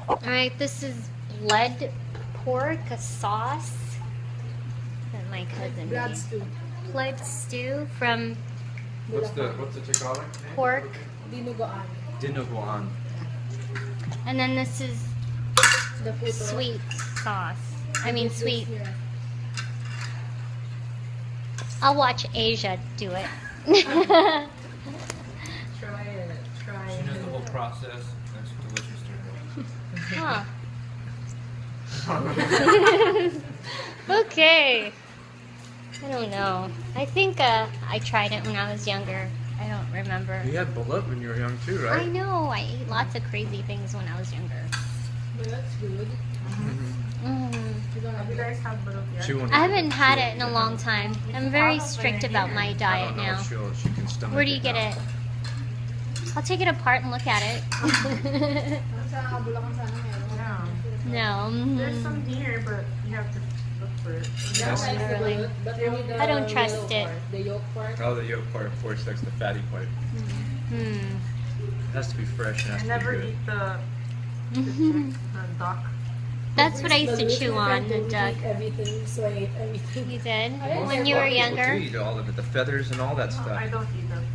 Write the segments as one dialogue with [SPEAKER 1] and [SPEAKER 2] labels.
[SPEAKER 1] Alright, this is bled pork, a sauce that my cousin made. Bled stew from
[SPEAKER 2] What's the Tagalog name?
[SPEAKER 1] pork.
[SPEAKER 2] Dinuguan.
[SPEAKER 1] And then this is sweet sauce. I mean sweet. I'll watch Asia do it.
[SPEAKER 3] Try it.
[SPEAKER 2] She knows the whole process. That's delicious to
[SPEAKER 1] Huh. Okay. I don't know. I think I tried it when I was younger. I don't remember.
[SPEAKER 2] You had bullet when you were young too, right?
[SPEAKER 1] I know. I ate lots of crazy things when I was younger.
[SPEAKER 3] But that's good. Have you guys had bullet yet?
[SPEAKER 1] I haven't had it in a long time. I'm very strict about my diet now.
[SPEAKER 2] She can stomach
[SPEAKER 1] Where do you get
[SPEAKER 2] now.
[SPEAKER 1] it? I'll take it apart and look at it. No.
[SPEAKER 3] There's some here, but you have to look for it.
[SPEAKER 2] Yes.
[SPEAKER 1] Really. I don't trust it.
[SPEAKER 3] The yolk part.
[SPEAKER 2] Oh, the yolk part, of course, that's the fatty part. It has to be fresh and
[SPEAKER 3] I
[SPEAKER 2] has to
[SPEAKER 3] never
[SPEAKER 2] be good.
[SPEAKER 3] eat the chick, the duck.
[SPEAKER 1] That's what I used to chew on, the duck.
[SPEAKER 4] Everything, so I ate everything.
[SPEAKER 1] You did? When you were younger?
[SPEAKER 2] You eat all of it, the feathers and all that
[SPEAKER 3] No,
[SPEAKER 2] stuff.
[SPEAKER 3] I don't eat them.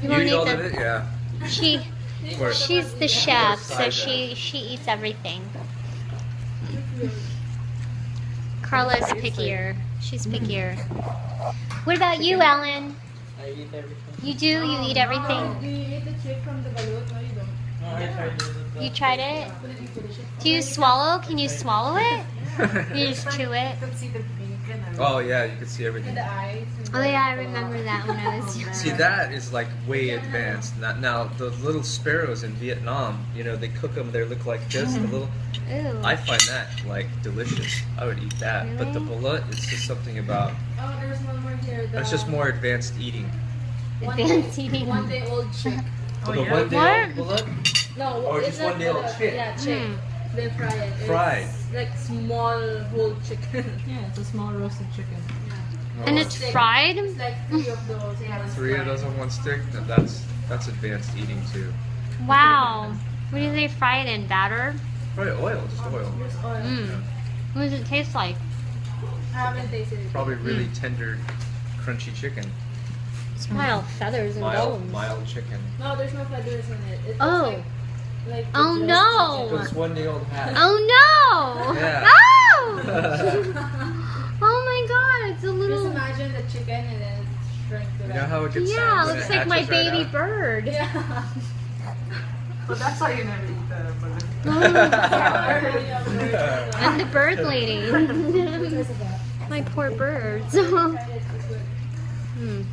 [SPEAKER 1] You won't
[SPEAKER 2] eat
[SPEAKER 1] eat
[SPEAKER 2] all
[SPEAKER 1] the-
[SPEAKER 2] of it? Yeah.
[SPEAKER 1] She's the chef, so she eats everything. Carla's pickier. She's pickier. What about you, Alan?
[SPEAKER 5] I eat everything.
[SPEAKER 1] You do? You eat everything?
[SPEAKER 4] Do you eat the chick from the balut? No, you don't.
[SPEAKER 5] No, I tried it.
[SPEAKER 1] You tried it?
[SPEAKER 4] Did you finish it?
[SPEAKER 1] Do you swallow? Can you swallow it? You just chew it?
[SPEAKER 3] You can see the bacon and
[SPEAKER 2] Oh yeah, you can see everything.
[SPEAKER 4] The eyes.
[SPEAKER 1] Oh yeah, I remember that when I was young.
[SPEAKER 2] See, that is like way advanced. Now, the little sparrows in Vietnam, you know, they cook them. They look like this. The little.
[SPEAKER 1] Ooh.
[SPEAKER 2] I find that like delicious. I would eat that. But the
[SPEAKER 1] Really?
[SPEAKER 2] bullet, it's just something about.
[SPEAKER 4] Oh, there's one more here.
[SPEAKER 2] That's just more advanced eating.
[SPEAKER 1] Advanced eating.
[SPEAKER 4] 1 day old chick.
[SPEAKER 3] Oh,
[SPEAKER 2] the
[SPEAKER 3] yeah?
[SPEAKER 2] one day
[SPEAKER 1] What?
[SPEAKER 2] old bullet.
[SPEAKER 4] No,
[SPEAKER 2] Or
[SPEAKER 4] it's
[SPEAKER 2] just
[SPEAKER 4] not
[SPEAKER 2] 1 day old
[SPEAKER 4] bullet.
[SPEAKER 2] chick.
[SPEAKER 4] Yeah, chick. They fry it. It's
[SPEAKER 2] Fried.
[SPEAKER 4] like small whole chicken.
[SPEAKER 3] Yeah, it's a small roasted chicken.
[SPEAKER 1] And it's fried?
[SPEAKER 4] It's like 3 of those. Yeah, it's
[SPEAKER 2] 3 of those on one stick. That's advanced eating too.
[SPEAKER 1] Wow. What do they fry it in? Batter?
[SPEAKER 2] Probably oil, just oil.
[SPEAKER 4] Just oil.
[SPEAKER 1] What does it taste like?
[SPEAKER 4] I haven't tasted it.
[SPEAKER 2] Probably really tender, crunchy chicken.
[SPEAKER 1] Wow, feathers and bones.
[SPEAKER 2] Mild chicken.
[SPEAKER 4] No, there's no feathers in it. It's
[SPEAKER 1] Oh.
[SPEAKER 4] like
[SPEAKER 1] Oh
[SPEAKER 4] just
[SPEAKER 1] no!
[SPEAKER 2] It was 1 day old hat.
[SPEAKER 1] Oh no!
[SPEAKER 2] Yeah.
[SPEAKER 1] No! Oh my god, it's a
[SPEAKER 4] Just
[SPEAKER 1] little.
[SPEAKER 4] imagine the chicken and then it's shrink to
[SPEAKER 2] You
[SPEAKER 4] that.
[SPEAKER 2] know how it gets
[SPEAKER 1] Yeah,
[SPEAKER 2] when
[SPEAKER 1] looks
[SPEAKER 2] it
[SPEAKER 1] like my
[SPEAKER 2] hatches right
[SPEAKER 1] baby
[SPEAKER 2] out?
[SPEAKER 1] bird.
[SPEAKER 4] Yeah.
[SPEAKER 3] But that's why you never eat the bullet.
[SPEAKER 1] And the bird lady.
[SPEAKER 4] Because of that.
[SPEAKER 1] My poor birds.
[SPEAKER 4] Tried it, it's good.